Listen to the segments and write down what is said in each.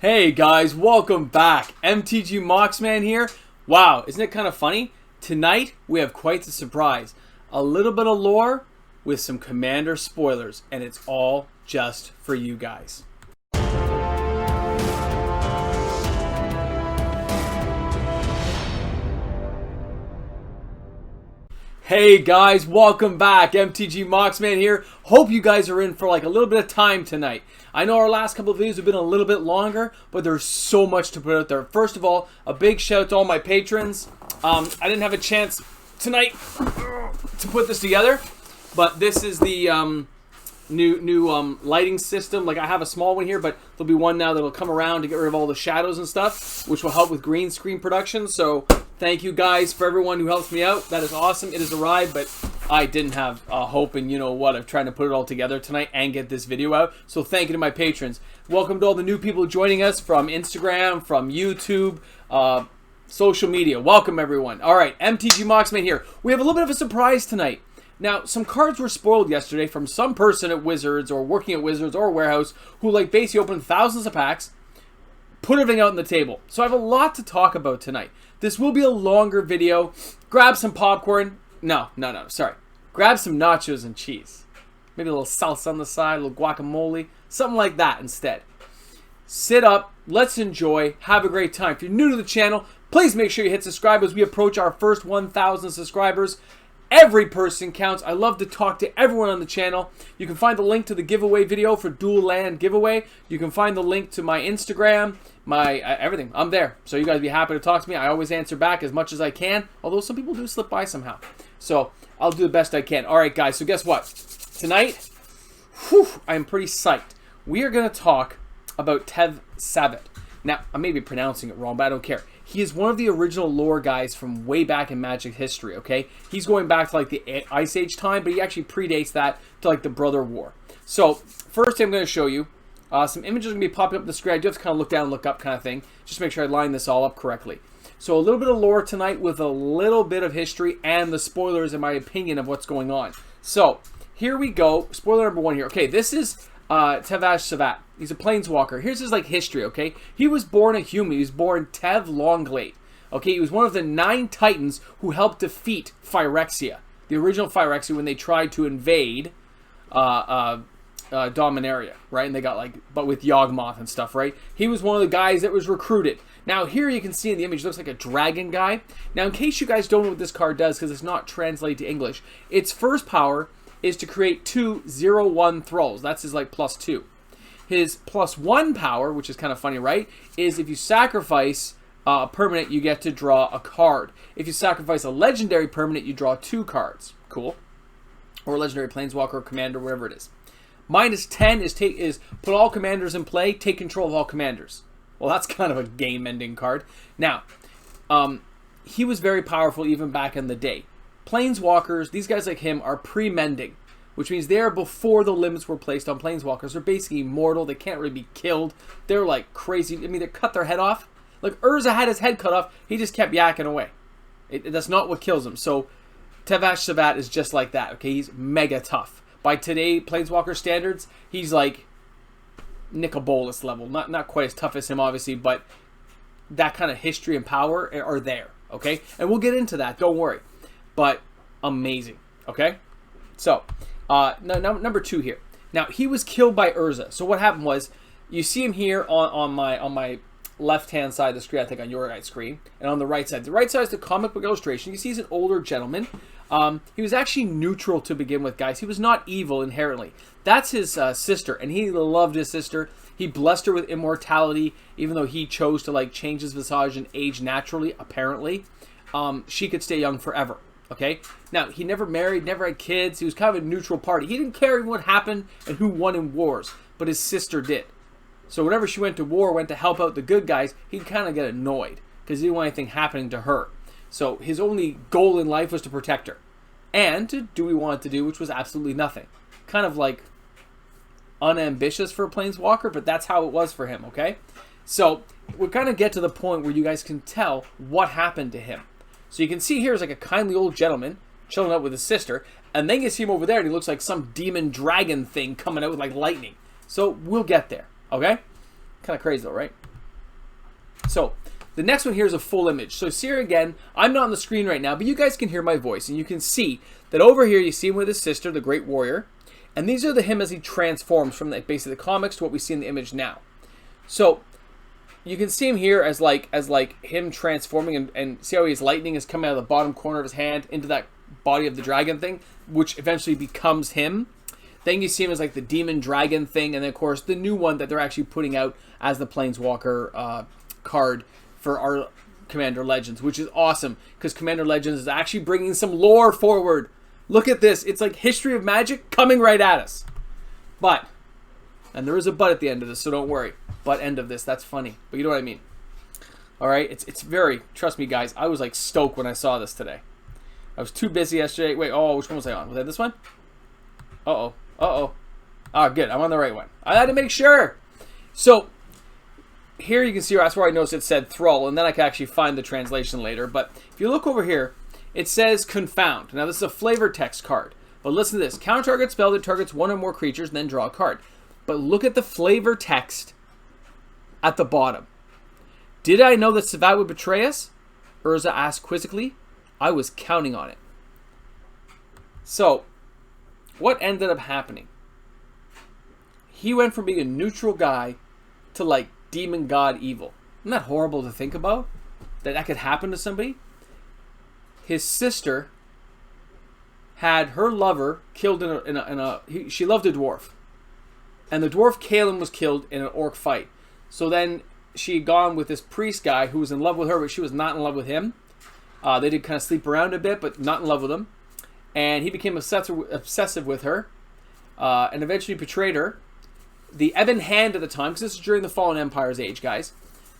Hey guys, welcome back. MTG Moxman here. Wow, isn't it kind of funny? Tonight we have quite the surprise. A little bit of lore with some Commander spoilers, and it's all just for you guys. Hey guys, welcome back. MTG Moxman here. Hope you guys are in for like a little bit of time tonight. I know our last couple of videos have been a little bit longer, but there's so much to put out there. First of all, a big shout out to all my patrons. I didn't have a chance tonight to put this together, but this is the new lighting system. Like, I have a small one here, but there'll be one now that'll come around to get rid of all the shadows and stuff, which will help with green screen production. So thank you guys for everyone who helps me out. That is awesome. It has arrived, but I didn't have hope and of trying to put it all together tonight and get this video out. So thank you to my patrons. Welcome to all the new people joining us from Instagram, from YouTube, social media. Welcome everyone. All right, MTG Moxman here. We have a little bit of a surprise tonight. Now, some cards were spoiled yesterday from some person at Wizards or working at Wizards or Warehouse who basically opened thousands of packs, put everything out on the table. So I have a lot to talk about tonight. This will be a longer video. Grab some popcorn. No, sorry. Grab some nachos and cheese. Maybe a little salsa on the side, a little guacamole, something like that instead. Sit up, let's enjoy, have a great time. If you're new to the channel, please make sure you hit subscribe as we approach our first 1,000 subscribers. Every person counts. I love to talk to everyone on the channel. You can find the link to the giveaway video for dual land giveaway. You can find the link to my Instagram, my everything. I'm there. So you guys be happy to talk to me. I always answer back as much as I can, although some people do slip by somehow. So I'll do the best I can. All right, guys. So guess what? Tonight, I'm pretty psyched. We are going to talk about Tevesh Szat. Now, I may be pronouncing it wrong, but I don't care. He is one of the original lore guys from way back in Magic history, okay? He's going back to like the Ice Age time, but he actually predates that to like the Brother War. So, first thing I'm going to show you, some images are going to be popping up on the screen. I do have to kind of look down and look up kind of thing. Just make sure I line this all up correctly. So, a little bit of lore tonight with a little bit of history and the spoilers in my opinion of what's going on. So, here we go. Spoiler number one here. Okay, this is Tevesh Szat. He's a planeswalker. Here's his history, okay? He was born a human. He was born Tev Longglade. Okay, he was one of the 9 titans who helped defeat Phyrexia, the original Phyrexia, when they tried to invade Dominaria, right? And they got but with Yawgmoth and stuff, right? He was one of the guys that was recruited. Now here you can see in the image, it looks like a dragon guy. Now in case you guys don't know what this card does, because it's not translated to English, its first power is to create 2 0/1 thralls. That's his +2. His +1 power, which is kind of funny, right, is if you sacrifice a permanent, you get to draw a card. If you sacrifice a legendary permanent, you draw 2 cards. Cool. Or a legendary planeswalker or commander, whatever it is. -10 is put all commanders in play, take control of all commanders. Well, that's kind of a game-ending card. Now, he was very powerful even back in the day. Planeswalkers, these guys like him, are pre-mending, which means they're before the limits were placed on planeswalkers. They're basically immortal. They can't really be killed. They're like crazy. I mean, they cut their head off. Like Urza had his head cut off. He just kept yakking away. That's not what kills him. So Tevesh Szat is just like that. Okay, he's mega tough. By today planeswalker standards, he's like Nicol Bolas level. Not quite as tough as him, obviously, but that kind of history and power are there. Okay, and we'll get into that. Don't worry. But amazing. Okay, so. Number 2 here. Now he was killed by Urza. So what happened was, you see him here on my left hand side of the screen. I think on your right screen, and on the right side. The right side is the comic book illustration. You see he's an older gentleman. He was actually neutral to begin with, guys. He was not evil inherently. That's his sister, and he loved his sister. He blessed her with immortality, even though he chose to change his visage and age naturally. Apparently, she could stay young forever. Okay, now he never married, never had kids. He was kind of a neutral party. He didn't care what happened and who won in wars, but his sister did. So whenever she went to war, went to help out the good guys, he'd kind of get annoyed because he didn't want anything happening to her. So his only goal in life was to protect her and to do what he wanted to do, which was absolutely nothing. Kind of like unambitious for a planeswalker, but that's how it was for him. Okay, so we're kind of get to the point where you guys can tell what happened to him. So you can see here is like a kindly old gentleman chilling out with his sister, and then you see him over there and he looks like some demon dragon thing coming out with lightning. So we'll get there, okay? Kind of crazy though, right? So the next one here is a full image. So see here again, I'm not on the screen right now, but you guys can hear my voice, and you can see that over here you see him with his sister, the Great Warrior, and these are him as he transforms from basically the comics to what we see in the image now. So you can see him here as like him transforming, and see how his lightning is coming out of the bottom corner of his hand into that body of the dragon thing, which eventually becomes him. Then you see him as like the demon dragon thing, and then of course the new one that they're actually putting out as the Planeswalker card for our Commander Legends, which is awesome because Commander Legends is actually bringing some lore forward. Look at this. It's like History of Magic coming right at us. But, and there is a but at the end of this, so don't worry. But end of this, that's funny. But you know what I mean. Alright, it's very, trust me guys, I was like stoked when I saw this today. I was too busy yesterday. Wait, oh, which one was I on? Was that this one? Uh-oh. Uh-oh. Ah, good. I'm on the right one. I had to make sure. So, here you can see, that's where I noticed it said Thrall, and then I can actually find the translation later. But if you look over here, it says Confound. Now, this is a flavor text card. But listen to this. Counter target spell that targets one or more creatures, and then draw a card. But look at the flavor text at the bottom. Did I know that Szat would betray us? Urza asked quizzically. I was counting on it. So, what ended up happening? He went from being a neutral guy to like demon god evil. Isn't that horrible to think about? That could happen to somebody? His sister had her lover killed she loved a dwarf. And the dwarf Kalen was killed in an orc fight. So then she had gone with this priest guy who was in love with her, but she was not in love with him. They did kind of sleep around a bit, but not in love with him. And he became obsessive with her, and eventually betrayed her. The Ebon Hand at the time, because this is during the Fallen Empire's age, guys.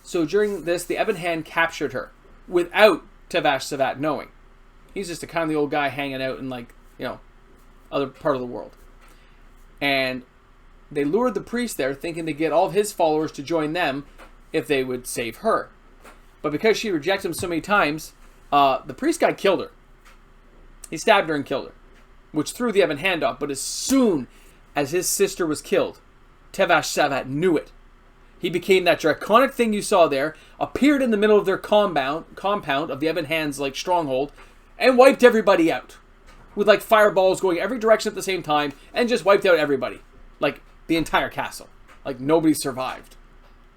So during this, the Ebon Hand captured her without Tevesh Szat knowing. He's just a kind of the old guy hanging out in, like, you know, other part of the world. And they lured the priest there, thinking to get all of his followers to join them if they would save her. But because she rejected him so many times, the priest guy killed her. He stabbed her and killed her, which threw the Ebon Hand off. But as soon as his sister was killed, Tevesh Szat knew it. He became that draconic thing you saw there, appeared in the middle of their compound of the Ebon Hand's like stronghold, and wiped everybody out. With like fireballs going every direction at the same time, and just wiped out everybody. Like the entire castle. Like nobody survived.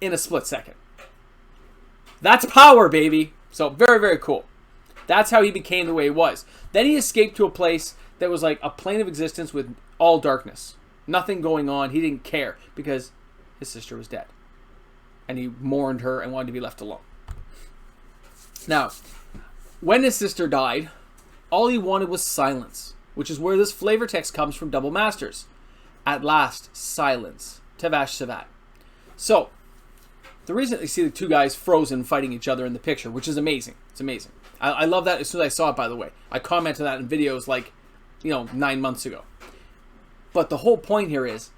In a split second. That's power, baby! So very, very cool. That's how he became the way he was. Then he escaped to a place that was like a plane of existence with all darkness. Nothing going on. He didn't care because his sister was dead. And he mourned her and wanted to be left alone. Now, when his sister died, all he wanted was silence, which is where this flavor text comes from Double Masters. At last, silence. Tevesh Szat. So, the reason you see the two guys frozen fighting each other in the picture, which is amazing. It's amazing. I love that as soon as I saw it, by the way. I commented that in videos like, 9 months ago. But the whole point here is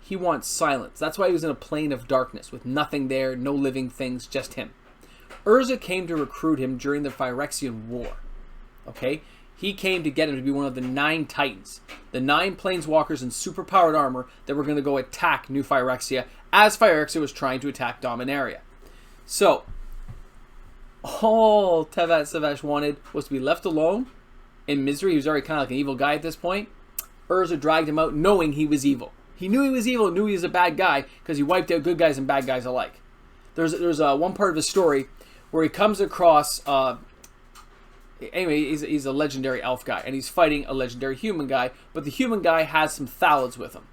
he wants silence. That's why he was in a plane of darkness with nothing there, no living things, just him. Urza came to recruit him during the Phyrexian War. Okay? He came to get him to be one of the 9 Titans. The 9 Planeswalkers in superpowered armor that were going to go attack New Phyrexia as Phyrexia was trying to attack Dominaria. So, all Tevesh Szat wanted was to be left alone in misery. He was already kind of like an evil guy at this point. Urza dragged him out knowing he was evil. He knew he was evil, knew he was a bad guy because he wiped out good guys and bad guys alike. There's one part of his story where he comes across... Anyway, he's a legendary elf guy, and he's fighting a legendary human guy, but the human guy has some Thalids with him.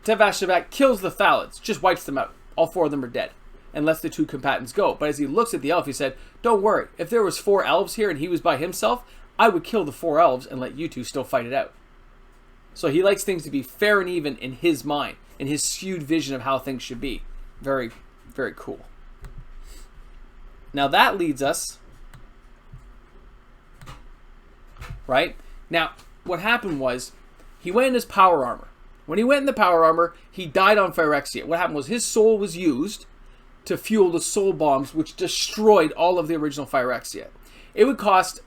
Tevesh Szat kills the Thalids, just wipes them out. All 4 of them are dead, and lets the 2 combatants go. But as he looks at the elf, he said, don't worry, if there was 4 elves here and he was by himself, I would kill the 4 elves and let you 2 still fight it out. So he likes things to be fair and even in his mind, in his skewed vision of how things should be. Very, very cool. Now that leads us... Right? Now, what happened was, he went in his power armor. When he went in the power armor, he died on Phyrexia. What happened was, his soul was used to fuel the soul bombs, which destroyed all of the original Phyrexia. It would cost...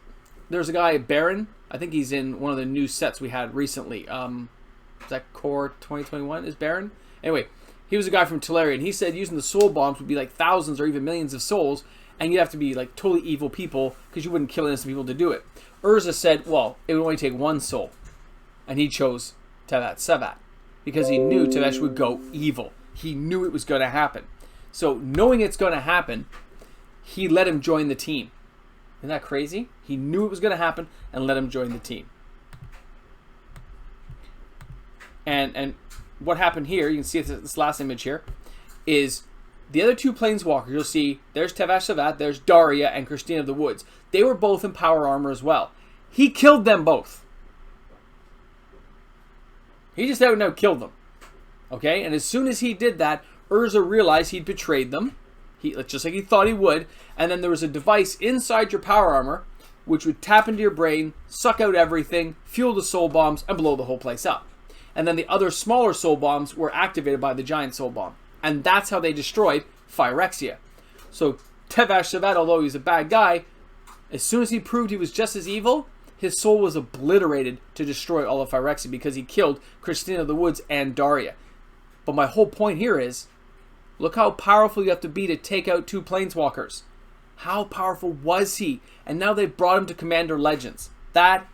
There's a guy, Baron. I think he's in one of the new sets we had recently. Is that Core 2021? Is Baron? Anyway, He was a guy from Teleria, and he said using the soul bombs would be like thousands or even millions of souls, and you'd have to be like totally evil people because you wouldn't kill innocent people to do it. Urza said, well, it would only take one soul, and he chose Tevesh Szat because he knew Tevesh would go evil. He knew it was going to happen. So knowing it's going to happen, he let him join the team. Isn't that crazy? He knew it was going to happen and let him join the team. And what happened here, you can see this last image here, is the other two planeswalkers. You'll see there's Tevesh Szat, there's Daria and Christina of the Woods. They were both in power armor as well. He killed them both. He just out and out killed them. Okay? And as soon as he did that, Urza realized he'd betrayed them. Just like he thought he would. And then there was a device inside your power armor which would tap into your brain, suck out everything, fuel the soul bombs, and blow the whole place up. And then the other smaller soul bombs were activated by the giant soul bomb. And that's how they destroyed Phyrexia. So Tevesh Szat, although he's a bad guy, as soon as he proved he was just as evil, his soul was obliterated to destroy all of Phyrexia because he killed Christina of the Woods and Daria. But my whole point here is, look how powerful you have to be to take out two planeswalkers. How powerful was he? And now they brought him to Commander Legends. That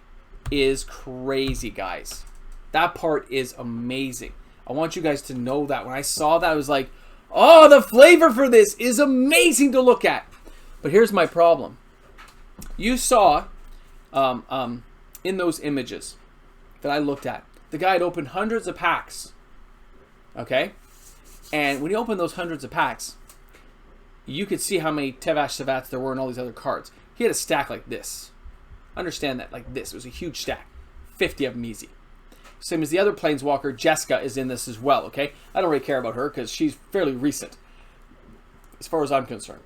is crazy, guys. That part is amazing. I want you guys to know that. When I saw that, I was like, oh, the flavor for this is amazing to look at. But here's my problem. You saw in those images that I looked at, the guy had opened hundreds of packs. Okay? And when he opened those hundreds of packs, you could see how many Tevesh Szats there were in all these other cards. He had a stack like this. Understand that, like this. It was a huge stack. 50 of them easy. Same as the other Planeswalker, Jessica is in this as well, okay? I don't really care about her because she's fairly recent, as far as I'm concerned.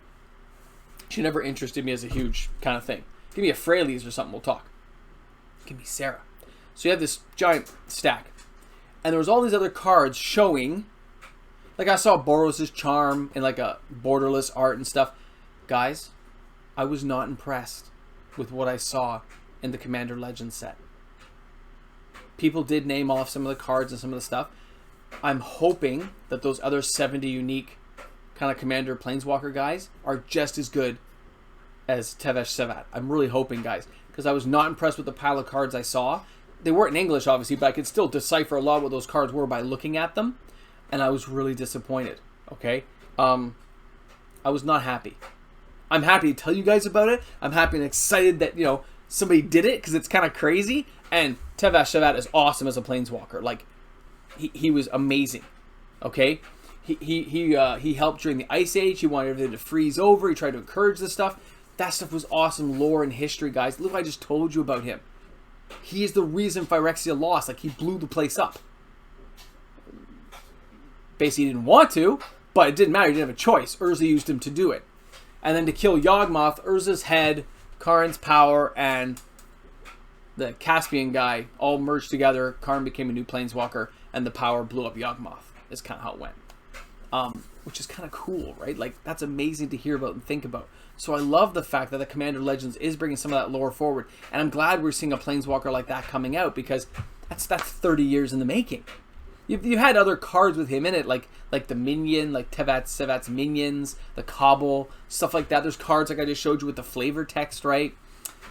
She never interested me as a huge kind of thing. Give me a Fraley's or something, we'll talk. Give me Sarah. So you have this giant stack. And there was all these other cards showing, like I saw Boros' Charm and like a borderless art and stuff. Guys, I was not impressed with what I saw in the Commander Legends set. People did name off some of the cards and some of the stuff. I'm hoping that those other 70 unique kind of Commander Planeswalker guys are just as good as Tevesh Szat. I'm really hoping, guys, because I was not impressed with the pile of cards I saw. They weren't in English, obviously, but I could still decipher a lot of what those cards were by looking at them, and I was really disappointed, okay? I was not happy. I'm happy to tell you guys about it. I'm happy and excited that, you know, somebody did it, because it's kind of crazy. And Tevesh Szat is awesome as a Planeswalker. Like, he was amazing. Okay? He helped during the Ice Age. He wanted everything to freeze over. He tried to encourage this stuff. That stuff was awesome lore and history, guys. Look what I just told you about him. He is the reason Phyrexia lost. Like, he blew the place up. Basically, he didn't want to, but it didn't matter. He didn't have a choice. Urza used him to do it. And then to kill Yawgmoth, Urza's head, Karn's power, and the Caspian guy all merged together. Karn became a new Planeswalker, and the power blew up Yawgmoth. Is kind of how it went. Which is kind of cool, right? Like, that's amazing to hear about and think about. So I love the fact that the Commander Legends is bringing some of that lore forward. And I'm glad we're seeing a Planeswalker like that coming out, because that's 30 years in the making. You had other cards with him in it, like the Minion, like Tevesh Szat's Minions, the Cobble, stuff like that. There's cards like I just showed you with the flavor text, right?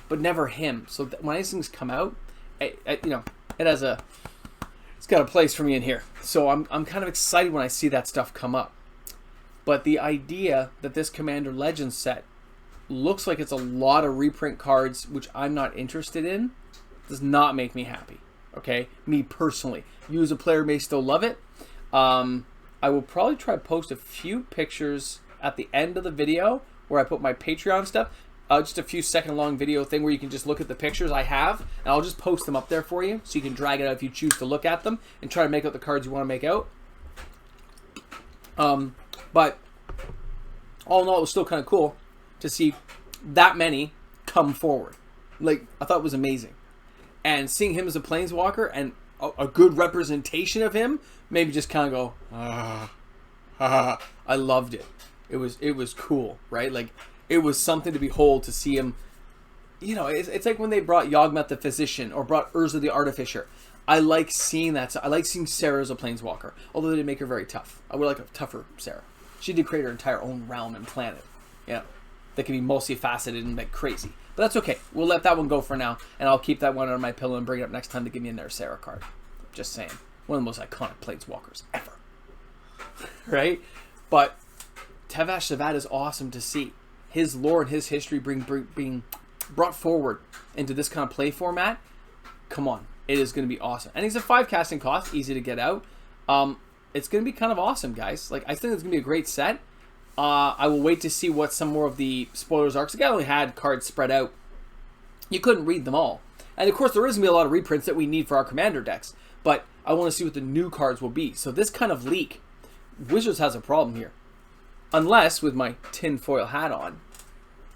But never him. So when these things come out, you know, it's got a place for me in here. So I'm kind of excited when I see that stuff come up. But the idea that this Commander Legends set looks like it's a lot of reprint cards, which I'm not interested in, does not make me happy. Okay, me personally. You as a player may still love it. I will probably try to post a few pictures at the end of the video where I put my Patreon stuff. Just a few second long video thing where you can just look at the pictures I have, and I'll just post them up there for you so you can drag it out if you choose to look at them and try to make out the cards you want to make out. But all in all, it was still kind of cool to see that many come forward. Like, I thought it was amazing. And seeing him as a Planeswalker and a good representation of him made me just kind of go, I loved it. It was cool, right? Like, it was something to behold to see him. You know, it's like when they brought Yawgmoth the Physician or brought Urza the Artificer. I like seeing that. I like seeing Sarah as a planeswalker, although they didn't make her very tough. I would like a tougher Sarah. She did create her entire own realm and planet. Yeah, that can be multifaceted and like crazy. But that's okay. We'll let that one go for now, and I'll keep that one on my pillow and bring it up next time to give me another Sarah card. Just saying. One of the most iconic planeswalkers ever. Right? But Tevesh Szat is awesome to see. His lore and his history being brought forward into this kind of play format. Come on. It is going to be awesome. And he's a 5 casting cost, easy to get out. It's going to be kind of awesome, guys. Like, I think it's going to be a great set. I will wait to see what some more of the spoilers are, because I only had cards spread out. You couldn't read them all. And of course, there is going to be a lot of reprints that we need for our commander decks, but I want to see what the new cards will be. So this kind of leak, Wizards has a problem here. Unless, with my tinfoil hat on,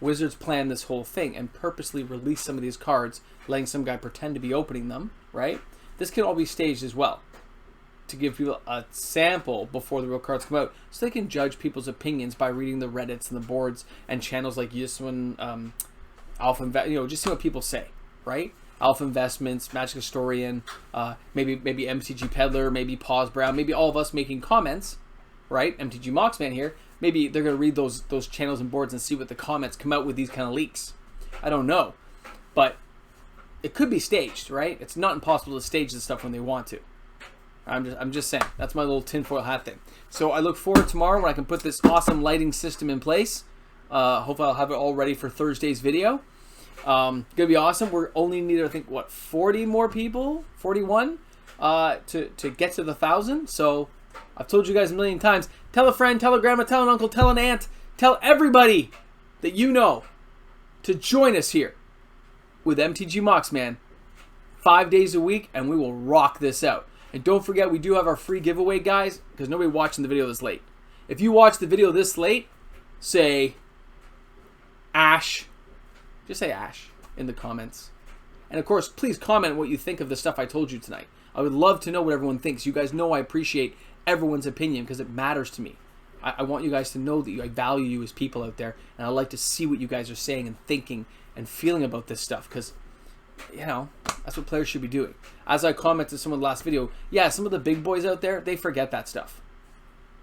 Wizards plan this whole thing and purposely release some of these cards, letting some guy pretend to be opening them, right? This can all be staged as well, to give people a sample before the real cards come out, so they can judge people's opinions by reading the Reddits and the boards and channels like this one, Alpha, just see what people say, right? Alpha Investments, Magic Historian, maybe MTG Peddler, maybe Paws Brown, maybe all of us making comments, right? MTG Moxman here. Maybe they're going to read those channels and boards and see what the comments come out with these kind of leaks. I don't know, but it could be staged, right? It's not impossible to stage this stuff when they want to. I'm just saying. That's my little tinfoil hat thing. So I look forward to tomorrow when I can put this awesome lighting system in place. Hopefully I'll have it all ready for Thursday's video. Gonna be awesome. We're only need, I think, what, 40 more people? 41? To get to the 1,000. So I've told you guys a million times. Tell a friend, tell a grandma, tell an uncle, tell an aunt, tell everybody that you know to join us here with MTG Moxman 5 days a week, and we will rock this out. And don't forget, we do have our free giveaway, guys, because nobody watching the video this late. If you watch the video this late, say Ash. Just say Ash in the comments. And of course, please comment what you think of the stuff I told you tonight. I would love to know what everyone thinks. You guys know I appreciate everyone's opinion because it matters to me. I want you guys to know that I value you as people out there, and I like to see what you guys are saying and thinking and feeling about this stuff, because, you know, that's what players should be doing. As I commented someone last video, yeah, some of the big boys out there, they forget that stuff,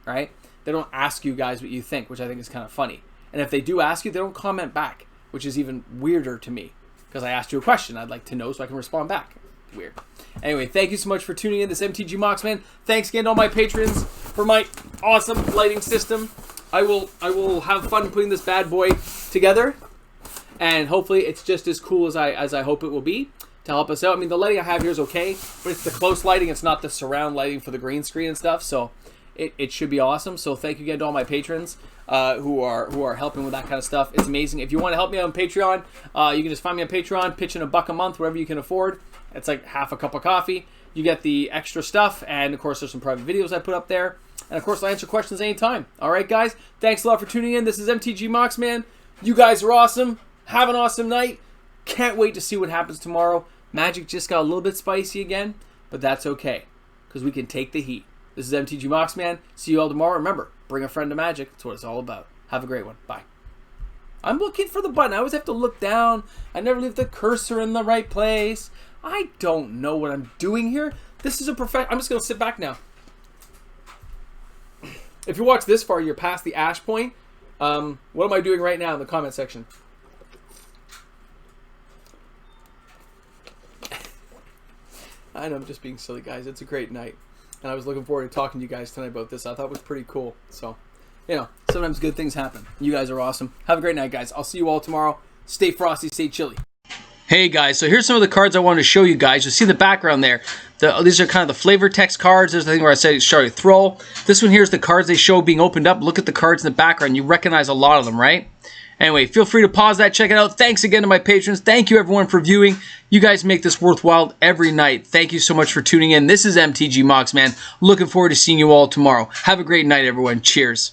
right? They don't ask you guys what you think, which I think is kind of funny. And if they do ask you, they don't comment back, which is even weirder to me, because I asked you a question I'd like to know so I can respond back. Weird. Anyway, thank you so much for tuning in to this MTG Moxman. Thanks again to all my patrons for my awesome lighting system. I will have fun putting this bad boy together, and hopefully it's just as cool as I hope it will be to help us out. I mean, the lighting I have here is okay, but it's the close lighting. It's not the surround lighting for the green screen and stuff. So it should be awesome. So thank you again to all my patrons who are helping with that kind of stuff. It's amazing. If you want to help me out on Patreon, you can just find me on Patreon, pitch in $1 a month, whatever you can afford. It's like half a cup of coffee. You get the extra stuff, and of course there's some private videos I put up there. And of course I'll answer questions anytime. Alright guys, thanks a lot for tuning in. This is MTG Moxman. You guys are awesome. Have an awesome night. Can't wait to see what happens tomorrow. Magic just got a little bit spicy again, but that's okay, because we can take the heat. This is MTG Moxman. See you all tomorrow. Remember, bring a friend to Magic. That's what it's all about. Have a great one. Bye. I'm looking for the button. I always have to look down. I never leave the cursor in the right place. I don't know what I'm doing here. This is a perfect. I'm just going to sit back now. If you watch this far, you're past the ash point. What am I doing right now in the comment section? I know I'm just being silly, guys. It's a great night. And I was looking forward to talking to you guys tonight about this. I thought it was pretty cool. So, you know, sometimes good things happen. You guys are awesome. Have a great night, guys. I'll see you all tomorrow. Stay frosty, stay chilly. Hey guys, so here's some of the cards I wanted to show you guys. You see the background there. These are kind of the flavor text cards. There's the thing where I said sorry, Thrall. This one here is the cards they show being opened up. Look at the cards in the background. You recognize a lot of them, right? Anyway, feel free to pause that, check it out. Thanks again to my patrons. Thank you everyone for viewing. You guys make this worthwhile every night. Thank you so much for tuning in. This is MTG Moxman. Looking forward to seeing you all tomorrow. Have a great night, everyone. Cheers.